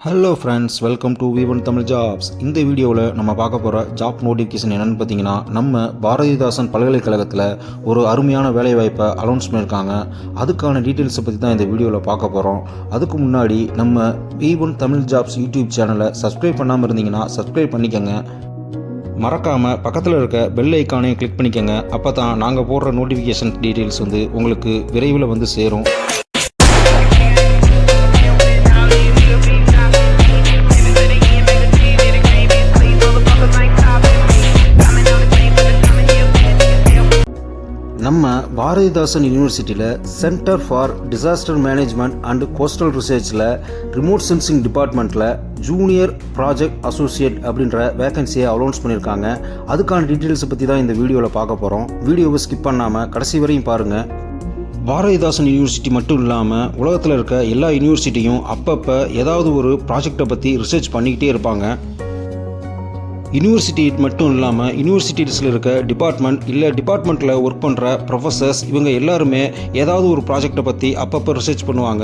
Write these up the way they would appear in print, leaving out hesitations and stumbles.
Hello friends, welcome to V1 Tamil jobs. இந்த வீடியோவில் நம்ம பார்க்க போகிற ஜாப் நோட்டிஃபிகேஷன் என்னென்னு பார்த்தீங்கன்னா, நம்ம பாரதிதாசன் பல்கலைக்கழகத்தில் ஒரு அருமையான வேலைவாய்ப்பை அனௌன்ஸ் பண்ணியிருக்காங்க. அதுக்கான டீட்டெயில்ஸை பற்றி தான் இந்த வீடியோவில் பார்க்க போகிறோம். அதுக்கு முன்னாடி நம்ம V1 தமிழ் ஜாப்ஸ் யூடியூப் சேனலை சப்ஸ்கிரைப் பண்ணாமல் இருந்தீங்கன்னா சப்ஸ்கிரைப் பண்ணிக்கோங்க. மறக்காமல் பக்கத்தில் இருக்க பெல் ஐக்கானையும் கிளிக் பண்ணிக்கோங்க. அப்போ தான் நாங்கள் போடுற நோட்டிஃபிகேஷன் டீட்டெயில்ஸ் உங்களுக்கு விரைவில் சேரும். நம்ம பாரதிதாசன் யூனிவர்சிட்டியில் centre for disaster management and coastal ரிசர்ச்சில் ரிமோட் சென்சிங் டிபார்ட்மெண்ட்டில் ஜூனியர் ப்ராஜெக்ட் அசோசியேட் அப்படின்ற வேகன்சியை அனௌன்ஸ் பண்ணியிருக்காங்க. அதுக்கான டீட்டெயில்ஸை பற்றி தான் இந்த வீடியோவில் பார்க்க போகிறோம். வீடியோவை ஸ்கிப் பண்ணாமல் கடைசி வரையும் பாருங்கள். பாரதிதாசன் யூனிவர்சிட்டி மட்டும் இல்லாமல் உலகத்தில் இருக்க எல்லா யூனிவர்சிட்டியும் அப்பப்போ ஏதாவது ஒரு ப்ராஜெக்டை பற்றி ரிசர்ச் பண்ணிக்கிட்டே இருப்பாங்க. யூனிவர்சிட்டி மட்டும் இல்லாமல் யூனிவர்சிட்டிஸில் இருக்க டிபார்ட்மெண்ட் இல்லை டிபார்ட்மெண்ட்டில் ஒர்க் பண்ணுற ப்ரொஃபஸர்ஸ் இவங்க எல்லாருமே ஏதாவது ஒரு ப்ராஜெக்டை பற்றி அப்பப்போ ரிசர்ச் பண்ணுவாங்க.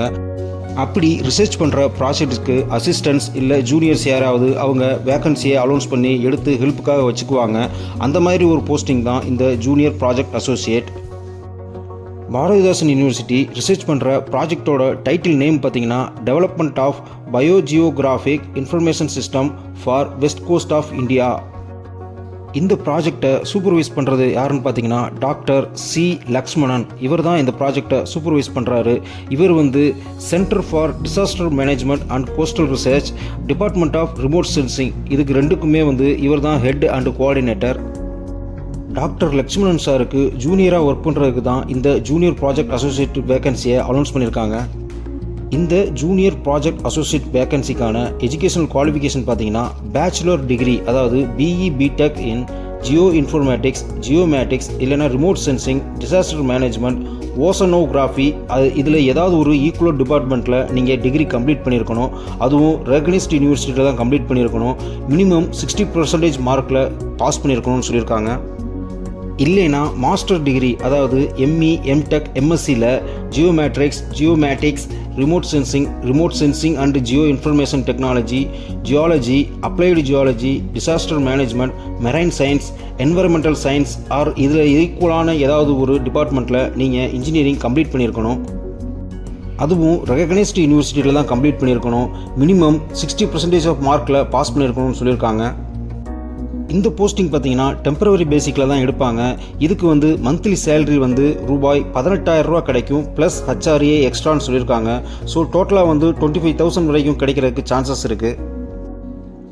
அப்படி ரிசர்ச் பண்ணுற ப்ராஜெக்ட்டுக்கு அசிஸ்டன்ட்ஸ் இல்லை ஜூனியர்ஸ் யாராவது அவங்க வேக்கன்சியை அனௌன்ஸ் பண்ணி எடுத்து ஹெல்ப்புக்காக வச்சுக்குவாங்க. அந்த மாதிரி ஒரு போஸ்டிங் தான் இந்த junior project associate. Bharathidasan university research பண்ணுற ப்ராஜெக்டோட டைட்டில் நேம் பார்த்தீங்கன்னா development of biogeographic information system for west coast of India. இந்த ப்ராஜெக்டை சூப்பர்வைஸ் பண்ணுறது யாருன்னு பார்த்தீங்கன்னா டாக்டர் சி லக்ஷ்மணன். இவர் தான் இந்த ப்ராஜெக்டை சூப்பர்வைஸ் பண்ணுறாரு. இவர் centre for disaster management and coastal research, department of remote sensing, இதுக்கு ரெண்டுக்குமே இவர் தான் head and coordinator. Doctor Lakshmanan சாருக்கு ஜூனியராக ஒர்க் பண்ணுறதுக்கு தான் இந்த ஜூனியர் ப்ராஜெக்ட் அசோசியேட் வேகன்சியை அனௌன்ஸ் பண்ணியிருக்காங்க. இந்த ஜூனியர் ப்ராஜெக்ட் அசோசியேட் வேகன்சிக்கான எஜுகேஷனல் குவாலிஃபிகேஷன் பார்த்தீங்கன்னா பேச்சுலர் டிகிரி, அதாவது BE BTech in geo informatics, geomatics இல்லைனா remote sensing, disaster management, oceanography, இதில் ஏதாவது ஒரு ஈக்குவல் டிபார்ட்மெண்ட்டில் நீங்கள் டிகிரி கம்ப்ளீட் பண்ணியிருக்கணும். அதுவும் ரெகனைஸ்ட் யூனிவர்சிட்டியில் தான் கம்ப்ளீட் பண்ணியிருக்கணும். மினிமம் 60% மார்க்கில் பாஸ் பண்ணியிருக்கணும்னு சொல்லியிருக்காங்க. இல்லைனா மாஸ்டர் டிகிரி, அதாவது எம்இ எம்டெக் எம்எஸ்சியில் geomatics, remote sensing and geo information technology, geology, applied geology, disaster management, marine science, environmental science or இதில் ஈக்குவலான ஏதாவது ஒரு டிபார்ட்மெண்ட்டில் நீங்கள் இன்ஜினியரிங் கம்ப்ளீட் பண்ணியிருக்கணும். அதுவும் ரெகனைஸ்டு யூனிவர்சிட்டியில் தான் கம்ப்ளீட் பண்ணியிருக்கணும். மினிமம் 60% ஆஃப் மார்க்கில் பாஸ் பண்ணியிருக்கணும்னு சொல்லியிருக்காங்க. இந்த போஸ்டிங் பார்த்தீங்கன்னா டெம்பரவரி பேசிக்கில் தான் எடுப்பாங்க. இதுக்கு மந்த்லி சேலரி ரூபாய் 18,000 கிடைக்கும், ப்ளஸ் ஹச்ஆர்ஏ எக்ஸ்ட்ரான்னு சொல்லியிருக்காங்க. ஸோ டோட்டலாக 25,000 வரைக்கும் கிடைக்கிறதுக்கு சான்சஸ் இருக்குது.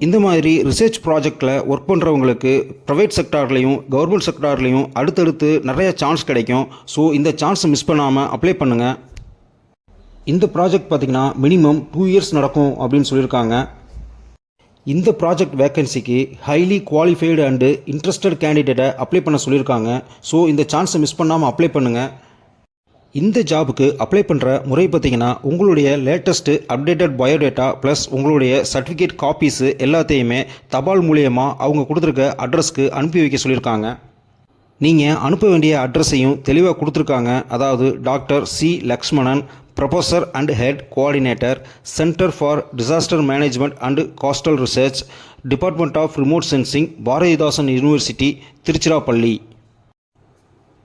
இந்த மாதிரி ரிசர்ச் ப்ராஜெக்டில் ஒர்க் பண்ணுறவங்களுக்கு ப்ரைவேட் செக்டார்லேயும் கவர்மெண்ட் செக்டார்லேயும் அடுத்தடுத்து நிறைய சான்ஸ் கிடைக்கும். ஸோ இந்த சான்ஸை மிஸ் பண்ணாமல் அப்ளை பண்ணுங்கள். இந்த ப்ராஜெக்ட் பார்த்திங்கன்னா மினிமம் 2 இயர்ஸ் நடக்கும் அப்படின்னு சொல்லியிருக்காங்க. இந்த ப்ராஜெக்ட் வேக்கன்சிக்கு ஹைலி குவாலிஃபைடு அண்டு இன்ட்ரெஸ்டட் கேண்டிடேட்டை அப்ளை பண்ண சொல்லியிருக்காங்க. ஸோ இந்த சான்ஸை மிஸ் பண்ணாமல் அப்ளை பண்ணுங்கள். இந்த ஜாபுக்கு அப்ளை பண்ணுற முறை பார்த்திங்கன்னா உங்களுடைய லேட்டஸ்ட்டு அப்டேட்டட் பயோடேட்டா ப்ளஸ் உங்களுடைய சர்டிஃபிகேட் காப்பீஸு எல்லாத்தையுமே தபால் மூலியமாக அவங்க கொடுத்துருக்க அட்ரஸ்க்கு அனுப்பி வைக்க சொல்லியிருக்காங்க. நீங்கள் அனுப்ப வேண்டிய அட்ரஸையும் தெளிவாக கொடுத்துருக்காங்க. அதாவது doctor C Lakshmanan, professor and head coordinator, centre for disaster management and coastal research, department of remote sensing, Bharathidasan university, Tiruchirappalli.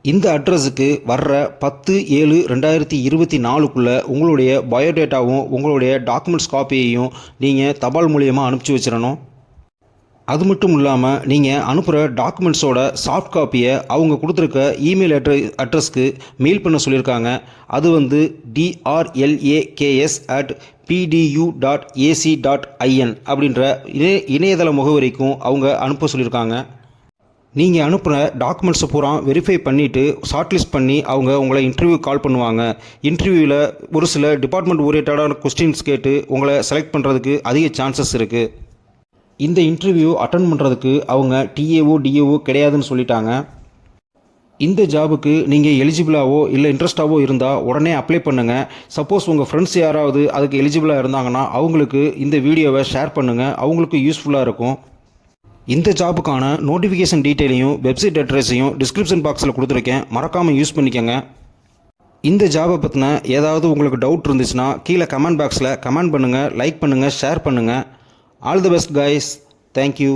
இந்த அட்ரஸுக்கு வர்ற 10/7/2024 உங்களுடைய பயோடேட்டாவும் உங்களுடைய டாக்குமெண்ட்ஸ் காப்பியையும் நீங்கள் தபால் மூலியமாக அனுப்பிச்சி வச்சிடணும். அது மட்டும் இல்லாமல் நீங்கள் அனுப்புகிற டாக்குமெண்ட்ஸோட சாஃப்ட் காப்பியை அவங்க கொடுத்துருக்க இமெயில் அட்ரஸ்க்கு மெயில் பண்ண சொல்லியிருக்காங்க. அது drlaks@pdu.ac.in அப்படின்ற இணையதள முகவரிக்கும் அவங்க அனுப்ப சொல்லியிருக்காங்க. நீங்கள் அனுப்புகிற டாக்குமெண்ட்ஸை பூரா வெரிஃபை பண்ணிவிட்டு ஷார்ட்லிஸ்ட் பண்ணி அவங்க உங்களை இன்டர்வியூ கால் பண்ணுவாங்க. இன்டர்வியூவில் ஒரு சில டிபார்ட்மெண்ட் ஓரியன்டான கொஸ்டின்ஸ் கேட்டு உங்களை செலக்ட் பண்ணுறதுக்கு அதிக சான்சஸ் இருக்குது. இந்த இன்டர்வியூ அட்டன் பண்ணுறதுக்கு அவங்க டிஏஓ டிஏஓ கிடையாதுன்னு சொல்லிட்டாங்க. இந்த ஜாபுக்கு நீங்கள் எலிஜிபிளாவோ இல்லை இன்ட்ரெஸ்டாவோ இருந்தால் உடனே அப்ளை பண்ணுங்கள். சப்போஸ் உங்கள் ஃப்ரெண்ட்ஸ் யாராவது அதுக்கு எலிஜிபிளாக இருந்தாங்கன்னா அவங்களுக்கு இந்த வீடியோவை ஷேர் பண்ணுங்கள், அவங்களுக்கு யூஸ்ஃபுல்லாக இருக்கும். இந்த ஜாபுக்கான நோட்டிஃபிகேஷன் டீட்டெயிலையும் வெப்சைட் அட்ரஸையும் டிஸ்கிரிப்ஷன் பாக்ஸில் கொடுத்துருக்கேன், மறக்காமல் யூஸ் பண்ணிக்கோங்க. இந்த ஜாபை பற்றின ஏதாவது உங்களுக்கு டவுட் இருந்துச்சுன்னா கீழே கமெண்ட் பாக்ஸில் கமெண்ட் பண்ணுங்கள், லைக் பண்ணுங்கள், ஷேர் பண்ணுங்கள். All the best guys. Thank you.